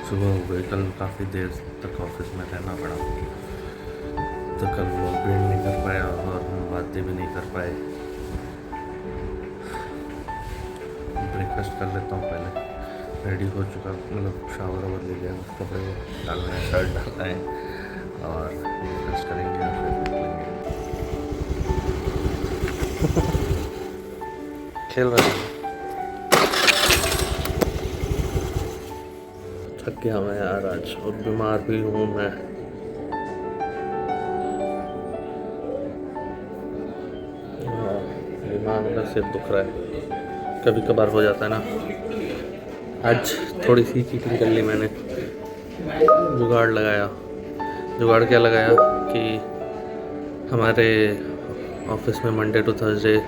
सुबह हो गई। कल काफ़ी देर तक ऑफिस में रहना पड़ा, तो कल व्लॉग भी नहीं कर पाया और हम बातें भी नहीं कर पाए। ब्रेकफास्ट कर लेता हूँ पहले। रेडी हो चुका, मतलब शावर वावर ले लिया, कपड़े डालना है, शर्ट डालना है और ब्रेकफास्ट करेंगे और फिर निकलेंगे। खेल रहे हैं। थक गया मैं यार आज, और बीमार भी हूँ मैं। बीमार मतलब सिर दुख रहा है, कभी कभार हो जाता है ना। आज थोड़ी सी चीटिंग कर ली मैंने, जुगाड़ लगाया। जुगाड़ क्या लगाया कि हमारे ऑफिस में मंडे टू थर्सडे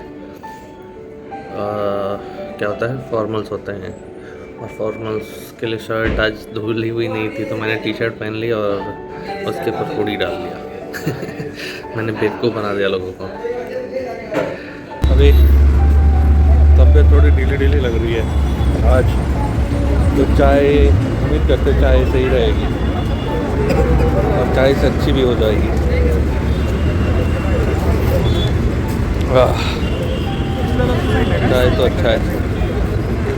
क्या होता है, फॉर्मल्स होते हैं, और फॉर्मल्स के लिए शर्ट आज धुली हुई नहीं थी, तो मैंने टी शर्ट पहन ली और उसके ऊपर हुडी डाल दिया। मैंने बेवकूफ़ बना दिया लोगों को। अभी तबीयत थोड़ी ढीली ढीली लग रही है आज, तो चाय उम्मीद करते चाय सही रहेगी और चाय से अच्छी भी हो जाएगी। चाय तो अच्छा है।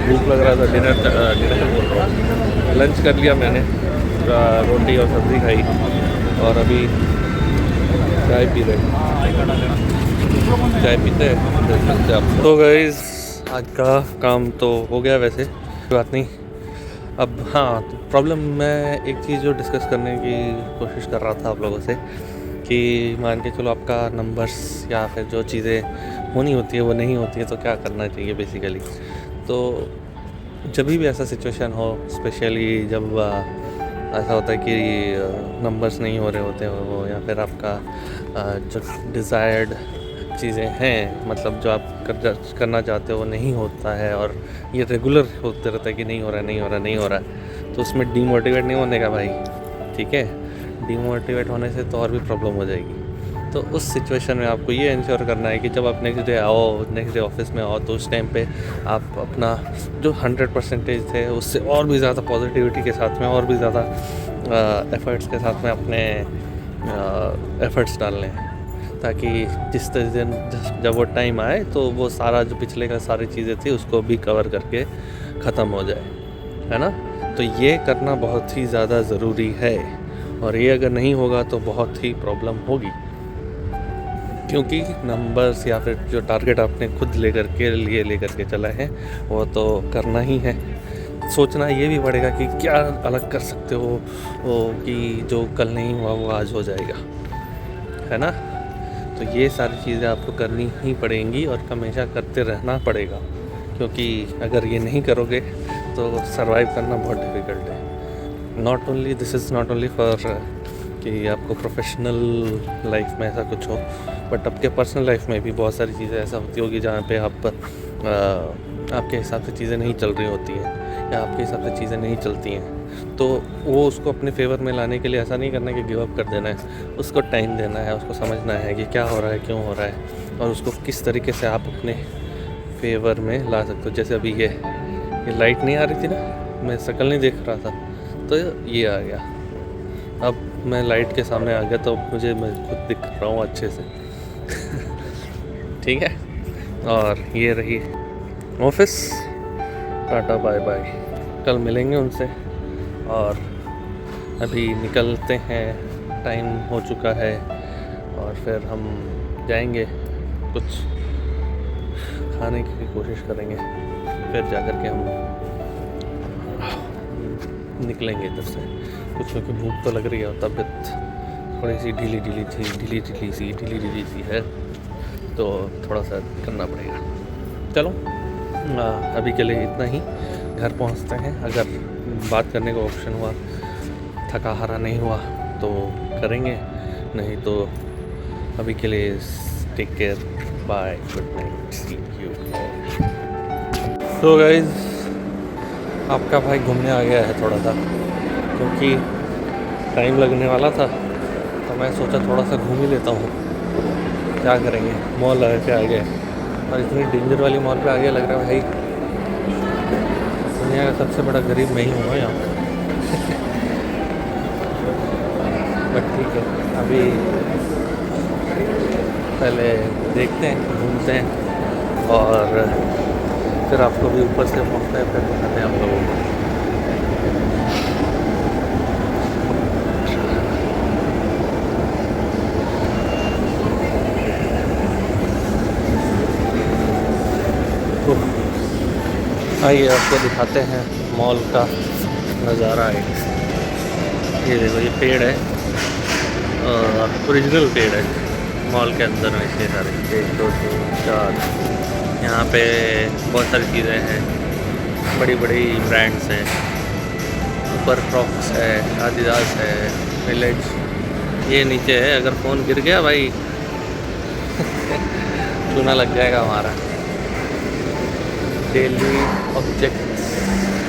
भूख लग रहा था, डिनर बोल रहा हूँ, लंच कर लिया मैंने, रोटी और सब्ज़ी खाई और अभी चाय पी रहे। चाय पीते हैं, देख सकते आप। तो गाइस आज का काम तो हो गया, वैसे कोई बात नहीं। अब हाँ, प्रॉब्लम मैं एक चीज़ जो डिस्कस करने की कोशिश कर रहा था आप लोगों से, कि मान के चलो आपका नंबर्स या फिर जो चीज़ें होनी होती है वो नहीं होती है, तो क्या करना चाहिए बेसिकली। तो जब भी ऐसा सिचुएशन हो, स्पेशली जब ऐसा होता है कि नंबर्स नहीं हो रहे होते हैं वो, या फिर आपका जो डिज़ायर्ड चीज़ें हैं, मतलब जो आप करना चाहते हो वो नहीं होता है, और ये रेगुलर होते रहता है कि नहीं हो रहा है, नहीं हो रहा है, नहीं हो रहा है, तो उसमें डीमोटिवेट नहीं होने का भाई, ठीक है। डीमोटिवेट होने से तो और भी प्रॉब्लम हो जाएगी। तो उस सिचुएशन में आपको ये इंश्योर करना है कि जब आप नेक्स्ट डे आओ, नेक्स्ट डे ऑफिस में आओ, तो उस टाइम पे आप अपना जो 100% थे उससे और भी ज़्यादा पॉजिटिविटी के साथ में, और भी ज़्यादा एफर्ट्स के साथ में अपने एफर्ट्स डालने हैं, ताकि जिस दिन जब वो टाइम आए तो वो सारा जो पिछले का सारी चीज़ें थी उसको भी कवर करके ख़त्म हो जाए, है ना। तो ये करना बहुत ही ज़्यादा ज़रूरी है, और ये अगर नहीं होगा तो बहुत ही प्रॉब्लम होगी, क्योंकि नंबर्स या फिर जो टारगेट आपने खुद लेकर के चला है वो तो करना ही है। सोचना ये भी पड़ेगा कि क्या अलग कर सकते हो वो, कि जो कल नहीं हुआ वो आज हो जाएगा, है ना। तो ये सारी चीज़ें आपको करनी ही पड़ेंगी और हमेशा करते रहना पड़ेगा, क्योंकि अगर ये नहीं करोगे तो सरवाइव करना बहुत डिफ़िकल्ट है। This is not only for कि आपको प्रोफेशनल लाइफ में ऐसा कुछ हो, बट आपके पर्सनल लाइफ में भी बहुत सारी चीज़ें ऐसा होती होगी जहाँ पे आपके हिसाब से चीज़ें नहीं चल रही होती हैं, या आपके हिसाब से चीज़ें नहीं चलती हैं, तो वो उसको अपने फेवर में लाने के लिए ऐसा नहीं करना कि गिव अप कर देना है। उसको टाइम देना है, उसको समझना है कि क्या हो रहा है, क्यों हो रहा है, और उसको किस तरीके से आप अपने फेवर में ला सकते हो। जैसे अभी ये लाइट नहीं आ रही थी ना, मैं शक्ल नहीं देख रहा था, तो ये आ गया। अब मैं लाइट के सामने आ गया तो मैं खुद दिख रहा हूँ अच्छे से। ठीक है, और ये रही ऑफिस। टाटा बाय बाय, कल मिलेंगे उनसे, और अभी निकलते हैं, टाइम हो चुका है, और फिर हम जाएंगे, कुछ खाने की कोशिश करेंगे, फिर जाकर के हम निकलेंगे इधर से। कुछ क्योंकि भूख तो लग रही है और तबीयत थोड़ी सी ढीली सी है, तो थोड़ा सा करना पड़ेगा। चलो अभी के लिए इतना ही, घर पहुंचते हैं। अगर बात करने का ऑप्शन हुआ, थका हारा नहीं हुआ तो करेंगे, नहीं तो अभी के लिए take care, bye, good night, see you. तो गाइज आपका भाई घूमने आ गया है थोड़ा सा, क्योंकि टाइम लगने वाला था, तो मैं सोचा थोड़ा सा घूम ही लेता हूँ। क्या करेंगे, मॉल लगा के आ गए, और इतनी डेंजर वाली मॉल पे आ गया, लग रहा है भाई दुनिया का सबसे बड़ा गरीब मैं ही हूँ यहाँ। बट ठीक है, अभी पहले देखते हैं, घूमते हैं और फिर आपको भी ऊपर से पहुँचते हैं, फिर दिखाते हैं आप लोगों को। आइए आपको दिखाते हैं मॉल का नज़ारा है। ये देखो, ये पेड़ है और ओरिजिनल पेड़ है मॉल के अंदर में। इतने सारे 1 2 3 4 यहाँ पे बहुत सारी चीज़ें हैं, बड़ी बड़ी ब्रांड्स हैं। ऊपर क्रॉक्स है, आदिदास है, विलेज। ये नीचे है, अगर फ़ोन गिर गया भाई चूना लग जाएगा हमारा। डेली ऑब्जेक्ट्स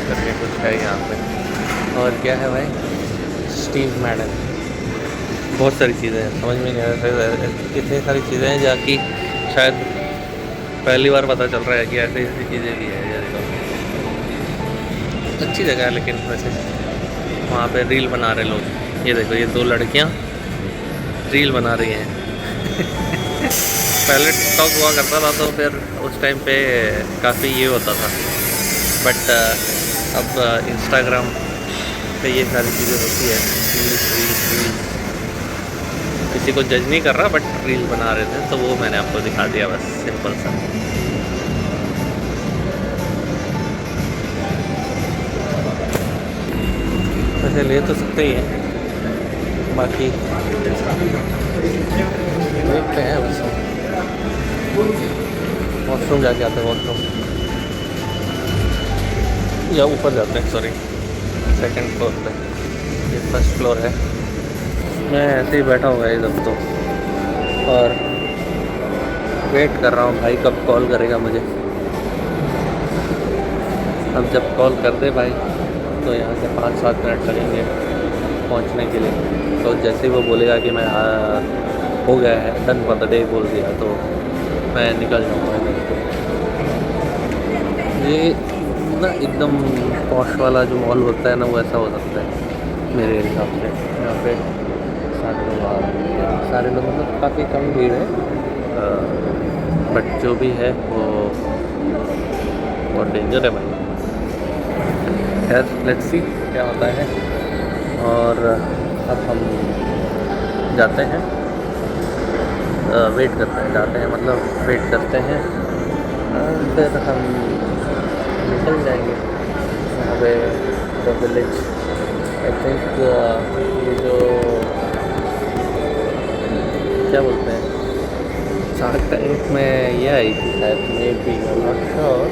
करके कुछ है यहाँ पे। और क्या है भाई, स्टीव मैडन। बहुत सारी चीज़ें हैं, समझ में नहीं आ रहा। इतनी सारी चीज़ें हैं जाकि शायद पहली बार पता चल रहा है कि ऐसी ऐसी चीज़ें भी है। देखो, अच्छी जगह है लेकिन वैसे वहाँ पे रील बना रहे लोग। ये देखो, ये 2 लड़कियाँ रील बना रही हैं पहले टिकटॉक हुआ करता था तो फिर उस टाइम पे काफ़ी ये होता था, बट अब इंस्टाग्राम पे ये सारी चीज़ें होती है। रील किसी को जज नहीं कर रहा, बट रील बना रहे थे तो वो मैंने आपको दिखा दिया, बस सिंपल सा। वैसे ले तो सकते ही हैं, बाकी देखते हैं। बस वॉशरूम जाके आते हैं, वॉशरूम या ऊपर जाते हैं, सॉरी 2nd फ्लोर पे। ये 1st फ्लोर है। मैं ऐसे ही बैठा हुआ है इधर तो, और वेट कर रहा हूँ भाई कब कॉल करेगा मुझे। अब जब कॉल कर दे भाई तो यहाँ से 5-7 मिनट लगेंगे पहुँचने के लिए। तो जैसे ही वो बोलेगा कि मैं हो गया है, डन फॉर द डे बोल दिया, तो मैं निकल जाऊँगा इधर से। ये ना एकदम पॉश वाला जो मॉल होता है ना, वो ऐसा हो सकता है मेरे हिसाब से। यहाँ पे सारे लोग आ रहे हैं, सारे लोग मतलब काफ़ी कम भीड़ है, बट जो भी है वो बहुत डेंजर है भाई। खैर, लेट्स सी क्या होता है। और अब हम जाते हैं, वेट करते हैं, जाते हैं मतलब वेट करते हैं, फिर हम निकल जाएंगे वहाँ पे द विलेज। आई थिंक ये जो क्या बोलते हैं, शार्क टैंक में ये आई थी शायद, मे बी नॉट श्योर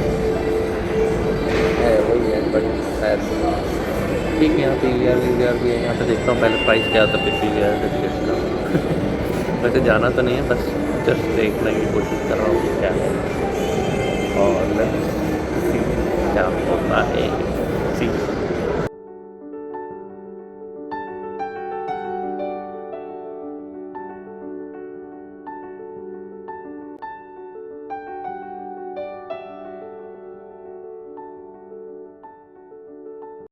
है, वही है, बट शायद ठीक है। यहाँ पे ER भी है। यहाँ पे देखता हूँ पहले प्राइस क्या था पिछली ER टिकट का वैसे जाना तो नहीं है, बस जस्ट देखने की कोशिश कर रहा हूँ कि क्या है और क्या होता है। सी